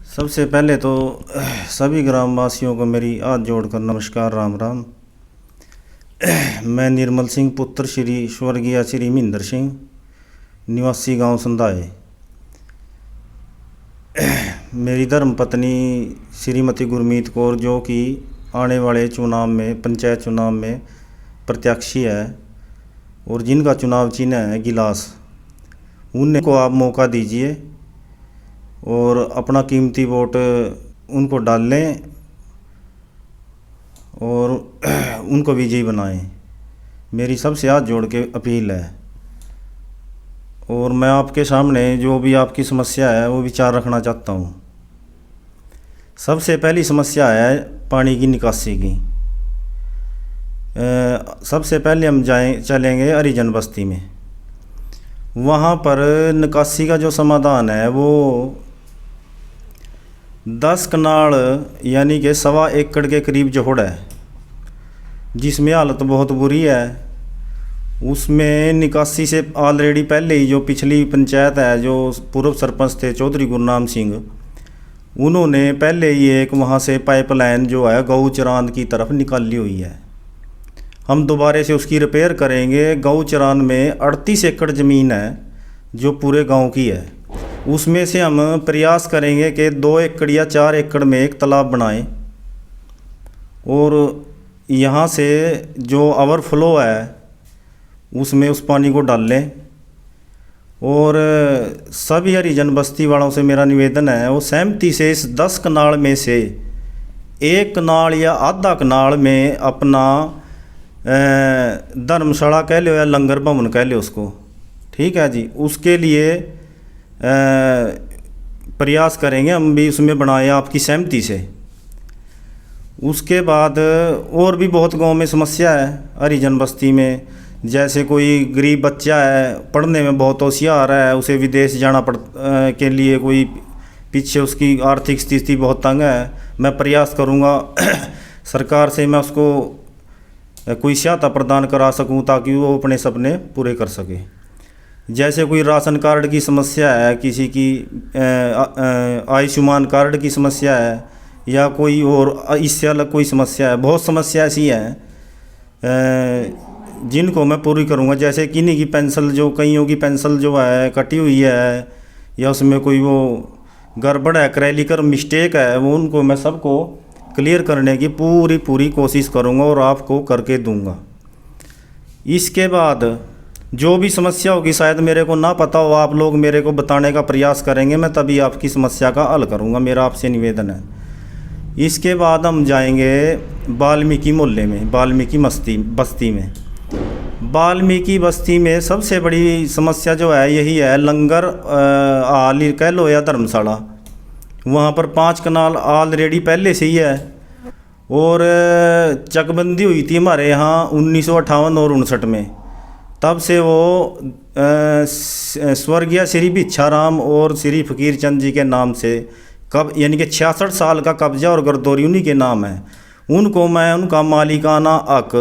सबसे पहले तो सभी ग्रामवासियों को मेरी हाथ जोड़कर नमस्कार, राम राम। मैं निर्मल सिंह, पुत्र श्री स्वर्गीय श्री महेंद्र सिंह, निवासी गांव संधाए। मेरी धर्मपत्नी श्रीमती गुरमीत कौर, जो कि आने वाले चुनाव में, पंचायत चुनाव में प्रत्याशी है और जिनका चुनाव चिन्ह है गिलास, उनको आप मौका दीजिए और अपना कीमती वोट उनको डाल लें और उनको विजयी बनाएं। मेरी सबसे हाथ जोड़ के अपील है। और मैं आपके सामने जो भी आपकी समस्या है वो विचार रखना चाहता हूँ। सबसे पहली समस्या है पानी की निकासी की। सबसे पहले हम चलेंगे हरिजन बस्ती में। वहाँ पर निकासी का जो समाधान है वो 10 कनाल यानी कि 1.25 एकड़ के करीब जोड़ है, जिसमें हालत बहुत बुरी है। उसमें निकासी से ऑलरेडी पहले ही जो पिछली पंचायत है, जो पूर्व सरपंच थे चौधरी गुरनाम सिंह, उन्होंने पहले ही एक वहाँ से पाइपलाइन जो है गऊ चरान की तरफ निकाली हुई है। हम दोबारा से उसकी रिपेयर करेंगे। गऊ चरान में 38 एकड़ ज़मीन है जो पूरे गांव की है। उसमें से हम प्रयास करेंगे कि 2 एकड़ या 4 एकड़ में एक तालाब बनाएं और यहाँ से जो ओवरफ्लो है उसमें उस पानी को डाल लें। और सभी हरिजन बस्ती वालों से मेरा निवेदन है, वो सहमति से इस 10 कनाल में से 1 कनाल या आधा कनाल में अपना धर्मशाला कह लो या लंगर भवन कह लो उसको, ठीक है जी, उसके लिए प्रयास करेंगे हम भी उसमें बनाए आपकी सहमति से। उसके बाद और भी बहुत गांव में समस्या है हरिजन बस्ती में। जैसे कोई गरीब बच्चा है, पढ़ने में बहुत होशियार है, उसे विदेश जाना के लिए कोई पीछे उसकी आर्थिक स्थिति बहुत तंग है। मैं प्रयास करूंगा सरकार से मैं उसको कोई सहायता प्रदान करा सकूं ताकि वो अपने सपने पूरे कर सके। जैसे कोई राशन कार्ड की समस्या है, किसी की आयुष्मान कार्ड की समस्या है, या कोई और इससे अलग कोई समस्या है। बहुत समस्या ऐसी है जिनको मैं पूरी करूंगा। जैसे किन्हीं की पेंशन, जो कईयों की पेंशन जो है कटी हुई है या उसमें कोई वो गड़बड़ है, क्रेडिकर मिस्टेक है, वो उनको मैं सबको क्लियर करने की पूरी कोशिश करूंगा और आपको करके दूंगा। इसके बाद जो भी समस्या होगी, शायद मेरे को ना पता हो, आप लोग मेरे को बताने का प्रयास करेंगे, मैं तभी आपकी समस्या का हल करूंगा। मेरा आपसे निवेदन है। इसके बाद हम जाएंगे वाल्मीकि मोहल्ले में, वाल्मीकि बस्ती में। वाल्मीकि बस्ती में सबसे बड़ी समस्या जो है यही है, लंगर हाल कह लो या धर्मशाला। वहाँ पर 5 कनाल ऑलरेडी पहले से ही है और चकबंदी हुई थी हमारे यहाँ 1958 और 59 में। तब से वो स्वर्गीय श्री भिक्षाराम और श्री फकीर चंद जी के नाम से कब यानी कि 66 साल का कब्जा और गर्दौरी उन्हीं के नाम है। उनको मैं उनका मालिकाना हक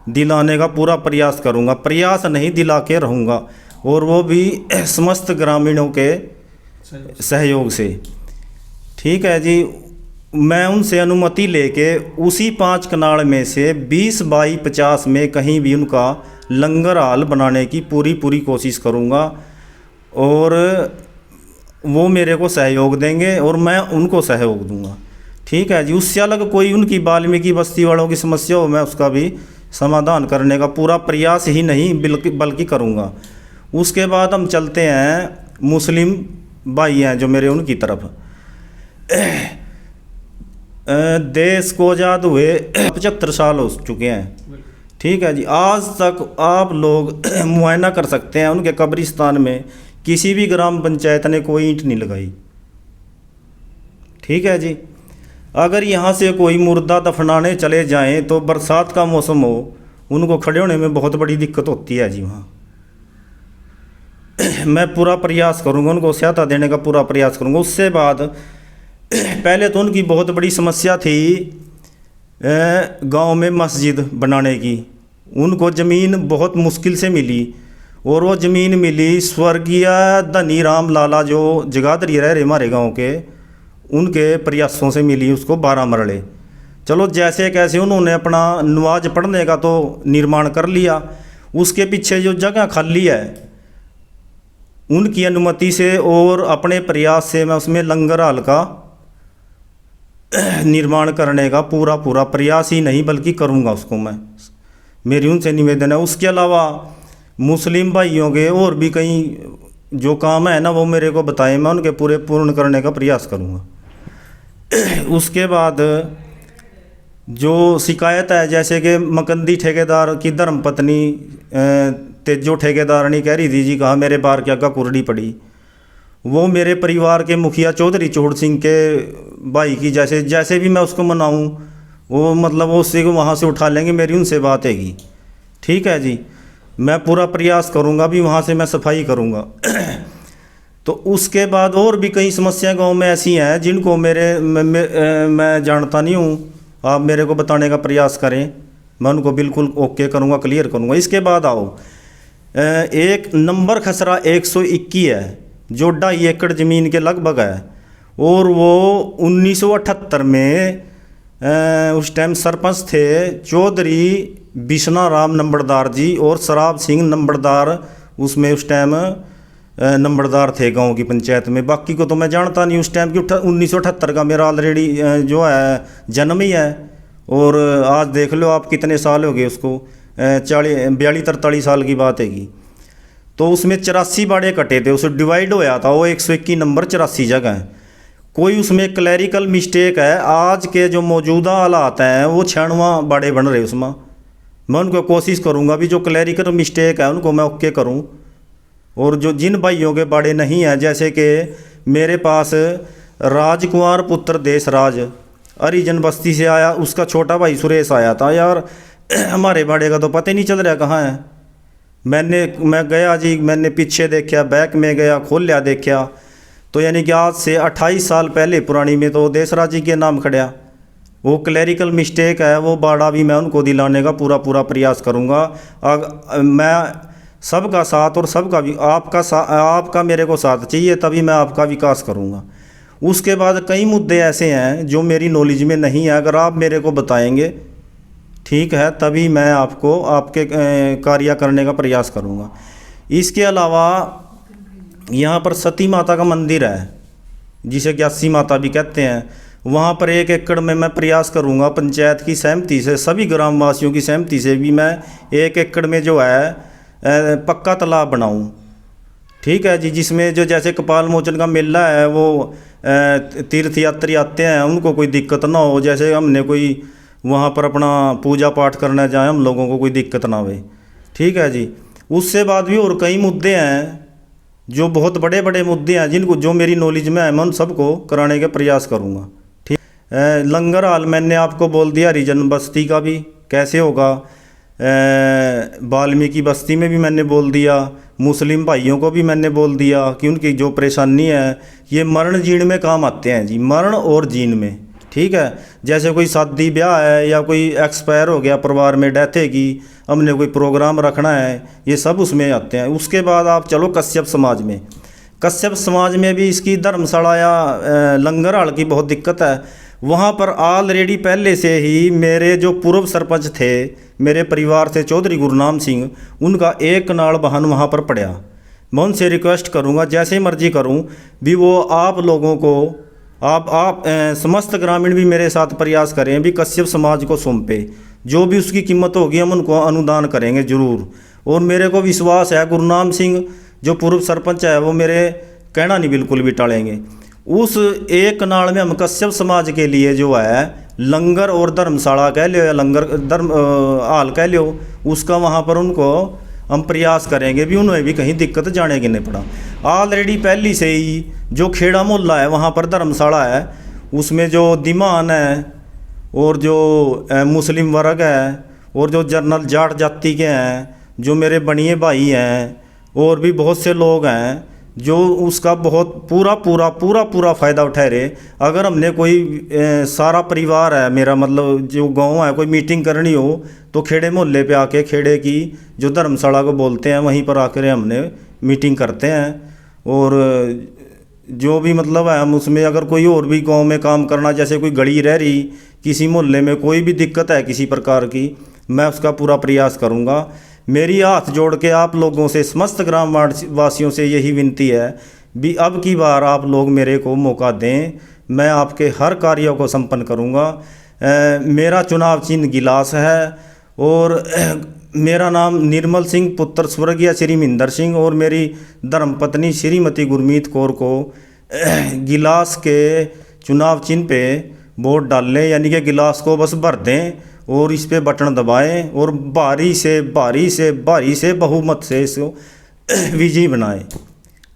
दिलाने का पूरा प्रयास करूंगा, प्रयास नहीं दिला के रहूँगा, और वो भी समस्त ग्रामीणों के सहयोग से। ठीक है जी। मैं उनसे अनुमति लेके उसी 5 कनाल में से 20 बाई 50 में कहीं भी उनका लंगर हाल बनाने की पूरी कोशिश करूंगा और वो मेरे को सहयोग देंगे और मैं उनको सहयोग दूंगा। ठीक है जी। उससे अलग कोई उनकी वाल्मीकि बस्ती वालों की समस्या हो, मैं उसका भी समाधान करने का पूरा प्रयास ही नहीं बल्कि करूंगा। उसके बाद हम चलते हैं मुस्लिम भाई हैं जो मेरे, उनकी तरफ। देश को आज़ाद हुए 75 साल हो चुके हैं। ठीक है जी। आज तक आप लोग मुआयना कर सकते हैं, उनके कब्रिस्तान में किसी भी ग्राम पंचायत ने कोई ईंट नहीं लगाई। ठीक है जी। अगर यहाँ से कोई मुर्दा दफनाने चले जाएं तो बरसात का मौसम हो, उनको खड़े होने में बहुत बड़ी दिक्कत होती है जी वहाँ। मैं पूरा प्रयास करूँगा, उनको सहायता देने का पूरा प्रयास करूँगा। उससे बाद पहले तो उनकी बहुत बड़ी समस्या थी गांव में मस्जिद बनाने की। उनको ज़मीन बहुत मुश्किल से मिली और वो ज़मीन मिली स्वर्गीय धनी राम लाला जो जगाधरी रह रहे हमारे गांव के, उनके प्रयासों से मिली उसको 12 मरले। चलो जैसे कैसे उन्होंने अपना नमाज पढ़ने का तो निर्माण कर लिया, उसके पीछे जो जगह खाली है उनकी अनुमति से और अपने प्रयास से मैं उसमें लंगर हाल का निर्माण करने का पूरा प्रयास ही नहीं बल्कि करूँगा उसको मैं, मेरी उनसे निवेदन है। उसके अलावा मुस्लिम भाइयों के और भी कई जो काम है ना वो मेरे को बताएं, मैं उनके पूर्ण करने का प्रयास करूँगा। उसके बाद जो शिकायत है जैसे कि मकंदी ठेकेदार की धर्मपत्नी तेजो ठेकेदारनी कह रही थी जी कहा मेरे बार क्या कुरड़ी पड़ी, वो मेरे परिवार के मुखिया चौधरी चोड़ सिंह के भाई की जैसे भी मैं उसको मनाऊं वो मतलब वो उससे को वहाँ से उठा लेंगे, मेरी उनसे बात हैगी। ठीक है जी, मैं पूरा प्रयास करूँगा भी वहाँ से मैं सफाई करूँगा। तो उसके बाद और भी कई समस्याएं गांव में ऐसी हैं जिनको मैं जानता नहीं हूँ, आप मेरे को बताने का प्रयास करें, मैं उनको बिल्कुल ओके करूँगा, क्लियर करूँगा। इसके बाद आओ एक नंबर खसरा 121 है जो 2.5 एकड़ ज़मीन के लगभग है, और वो 1978 में उस टाइम सरपंच थे चौधरी बिश्ना राम नंबरदार जी और शराब सिंह नंबरदार, उसमें उस टाइम नंबरदार थे गांव की पंचायत में। बाकी को तो मैं जानता नहीं उस टाइम की। 1978 का मेरा ऑलरेडी जो है जन्म ही है, और आज देख लो आप कितने साल हो गए उसको, 42-43 साल की बात हैगी। तो उसमें 84 बाड़े कटे थे, उसे डिवाइड होया था वो 121 नंबर 84 जगह है। कोई उसमें क्लैरिकल मिस्टेक है, आज के जो मौजूदा हालात हैं वो 96 बाड़े बन रहे उसमें। मैं उनको कोशिश करूँगा भी जो क्लैरिकल मिस्टेक है उनको मैं ओके करूँ, और जो जिन भाइयों के बाड़े नहीं हैं जैसे कि मेरे पास राजकुमार पुत्र देशराज हरिजन बस्ती से आया, उसका छोटा भाई सुरेश आया था, यार हमारे बाड़े का तो पता ही नहीं चल रहा कहाँ है। मैं गया जी, मैंने पीछे देखा, बैक में गया, खोल लिया देखा, तो यानी कि आज से 28 साल पहले पुरानी में तो देशराज जी के नाम खड़ा। वो क्लैरिकल मिस्टेक है, वो बाड़ा भी मैं उनको दिलाने का पूरा प्रयास करूँगा। मैं सबका साथ और सबका भी आपका मेरे को साथ चाहिए, तभी मैं आपका विकास करूँगा। उसके बाद कई मुद्दे ऐसे हैं जो मेरी नॉलेज में नहीं है, अगर आप मेरे को बताएंगे ठीक है तभी मैं आपको आपके कार्य करने का प्रयास करूँगा। इसके अलावा यहाँ पर सती माता का मंदिर है जिसे ग्यासी माता भी कहते हैं, वहाँ पर 1 एकड़ में मैं प्रयास करूँगा पंचायत की सहमति से, सभी ग्रामवासियों की सहमति से भी मैं 1 एकड़ में जो है पक्का तालाब बनाऊँ। ठीक है जी, जिसमें जो जैसे कपाल मोचन का मेला है वो तीर्थयात्री आते हैं उनको कोई दिक्कत ना हो, जैसे हमने कोई वहाँ पर अपना पूजा पाठ करना जाए हम लोगों को कोई दिक्कत ना हो। ठीक है जी, उससे बाद भी और कई मुद्दे हैं जो बहुत बड़े मुद्दे हैं जिनको जो मेरी नॉलेज में है मैं उन सबको कराने का प्रयास करूँगा। ठीक, लंगर हाल मैंने आपको बोल दिया, हरिजन बस्ती का भी कैसे होगा, वाल्मीकि बस्ती में भी मैंने बोल दिया, मुस्लिम भाइयों को भी मैंने बोल दिया कि उनकी जो परेशानी है ये मरण जीण में काम आते हैं जी, मरण और जीण में। ठीक है, जैसे कोई शादी ब्याह है या कोई एक्सपायर हो गया परिवार में, डेथ है कि हमने कोई प्रोग्राम रखना है, ये सब उसमें आते हैं। उसके बाद आप चलो कश्यप समाज में, कश्यप समाज में भी इसकी धर्मशाला या लंगर हाल की बहुत दिक्कत है। वहाँ पर ऑलरेडी पहले से ही मेरे जो पूर्व सरपंच थे मेरे परिवार से चौधरी गुरनाम सिंह, उनका एक कनाल वाहन वहाँ पर पड़ा। मैं उनसे रिक्वेस्ट करूँगा जैसे मर्जी करूँ भी वो आप लोगों को आप समस्त ग्रामीण भी मेरे साथ प्रयास करें भी कश्यप समाज को सौंपे, जो भी उसकी कीमत होगी हम उनको अनुदान करेंगे ज़रूर। और मेरे को विश्वास है गुरनाम सिंह जो पूर्व सरपंच है वो मेरे कहना नहीं बिल्कुल भी टालेंगे। उस एक कनाल में हम कश्यप समाज के लिए जो है लंगर और धर्मशाला कह लो या लंगर धर्म हाल कह लो, उसका वहाँ पर उनको हम प्रयास करेंगे भी उन्हें भी कहीं दिक्कत जाने के नहीं पड़ा। ऑलरेडी पहली से ही जो खेड़ा मोहल्ला है वहाँ पर धर्मशाला है, उसमें जो दीमान है और जो मुस्लिम वर्ग है और जो जनरल जाट जाति के हैं, जो मेरे बनिए भाई हैं और भी बहुत से लोग हैं जो उसका बहुत पूरा फ़ायदा उठा रहे। अगर हमने कोई सारा परिवार है मेरा, मतलब जो गांव है, कोई मीटिंग करनी हो तो खेड़े मोहल्ले पे आके, खेड़े की जो धर्मशाला को बोलते हैं, वहीं पर आकर हमने मीटिंग करते हैं। और जो भी मतलब है हम उसमें, अगर कोई और भी गांव में काम करना, जैसे कोई गली रह रही, किसी मोहल्ले में कोई भी दिक्कत है किसी प्रकार की, मैं उसका पूरा प्रयास करूँगा। मेरी हाथ जोड़ के आप लोगों से, समस्त ग्राम वासियों से यही विनती है भी अब की बार आप लोग मेरे को मौका दें, मैं आपके हर कार्यों को संपन्न करूँगा। मेरा चुनाव चिन्ह गिलास है और मेरा नाम निर्मल सिंह पुत्र स्वर्गीय श्री मिंदर सिंह और मेरी धर्मपत्नी श्रीमती गुरमीत कौर को गिलास के चुनाव चिन्ह पे वोट डाल लें, यानी कि गिलास को बस भर दें और इस पे बटन दबाएं और भारी से बहुमत से इसको विजयी बनाएं।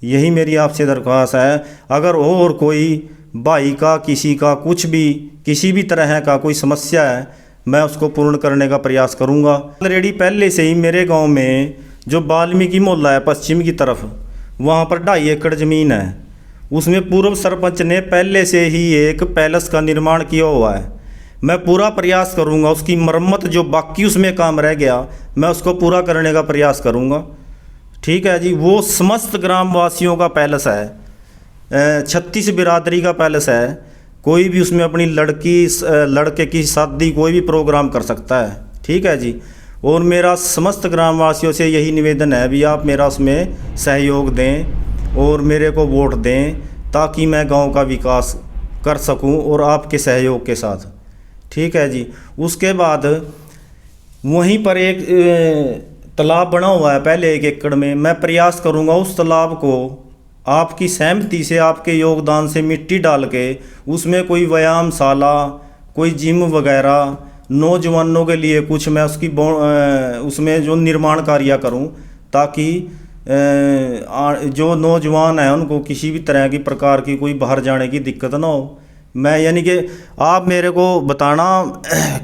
यही मेरी आपसे दरख्वास्त है। अगर और कोई भाई का, किसी का कुछ भी, किसी भी तरह का कोई समस्या है, मैं उसको पूर्ण करने का प्रयास करूंगा। ऑलरेडी पहले से ही मेरे गांव में जो वाल्मीकि मोहल्ला है पश्चिम की तरफ, वहाँ पर 2.5 एकड़ ज़मीन है। उसमें पूर्व सरपंच ने पहले से ही एक पैलेस का निर्माण किया हुआ है। मैं पूरा प्रयास करूंगा उसकी मरम्मत, जो बाकी उसमें काम रह गया मैं उसको पूरा करने का प्रयास करूंगा। ठीक है जी। वो समस्त ग्रामवासियों का पैलेस है, 36 बिरादरी का पैलेस है। कोई भी उसमें अपनी लड़के की शादी, कोई भी प्रोग्राम कर सकता है। ठीक है जी। और मेरा समस्त ग्रामवासियों से यही निवेदन है भी आप मेरा उसमें सहयोग दें और मेरे को वोट दें, ताकि मैं गांव का विकास कर सकूं और आपके सहयोग के साथ। ठीक है जी। उसके बाद वहीं पर एक तालाब बना हुआ है पहले 1 एकड़ में। मैं प्रयास करूंगा उस तालाब को आपकी सहमति से, आपके योगदान से मिट्टी डाल के उसमें कोई व्यायामशाला, कोई जिम वगैरह, नौजवानों के लिए कुछ मैं उसमें जो निर्माण कार्य करूं, ताकि जो नौजवान हैं उनको किसी भी तरह की प्रकार की कोई बाहर जाने की दिक्कत ना हो। मैं, यानी कि आप मेरे को बताना,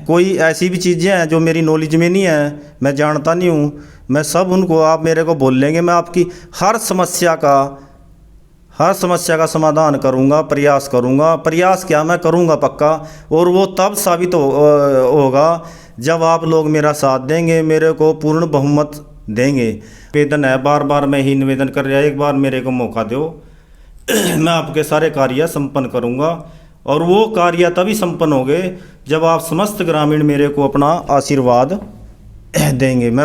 कोई ऐसी भी चीज़ें हैं जो मेरी नॉलेज में नहीं है, मैं जानता नहीं हूँ, मैं सब उनको आप मेरे को बोल लेंगे। मैं आपकी हर समस्या का समाधान करूँगा, प्रयास करूँगा। प्रयास क्या, मैं करूँगा पक्का। और वो तब साबित होगा जब आप लोग मेरा साथ देंगे, मेरे को पूर्ण बहुमत देंगे। निवेदन है, बार बार मैं ही निवेदन कर रहा, एक बार मेरे को मौका दो, मैं आपके सारे कार्य संपन्न करूँगा। और वो कार्य तभी संपन्न होंगे जब आप समस्त ग्रामीण मेरे को अपना आशीर्वाद देंगे। मैं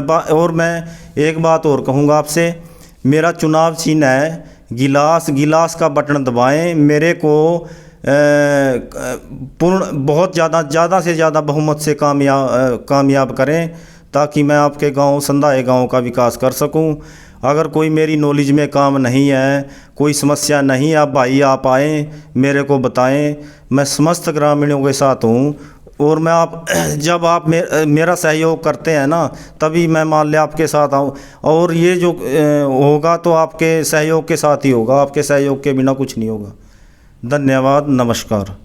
एक बात और कहूँगा आपसे, मेरा चुनाव चिन्ह है गिलास। गिलास का बटन दबाएं, मेरे को बहुत ज़्यादा से ज़्यादा बहुमत से कामयाब करें, ताकि मैं आपके गांव, संधाए गांव का विकास कर सकूं। अगर कोई मेरी नॉलेज में काम नहीं है, कोई समस्या नहीं, आप भाई आप आएँ, मेरे को बताएं। मैं समस्त ग्रामीणों के साथ हूँ। और मैं जब आप मेरा सहयोग करते हैं ना, तभी मैं मान लिया आपके साथ आऊँ। और ये जो होगा तो आपके सहयोग के साथ ही होगा, आपके सहयोग के बिना कुछ नहीं होगा। धन्यवाद, नमस्कार।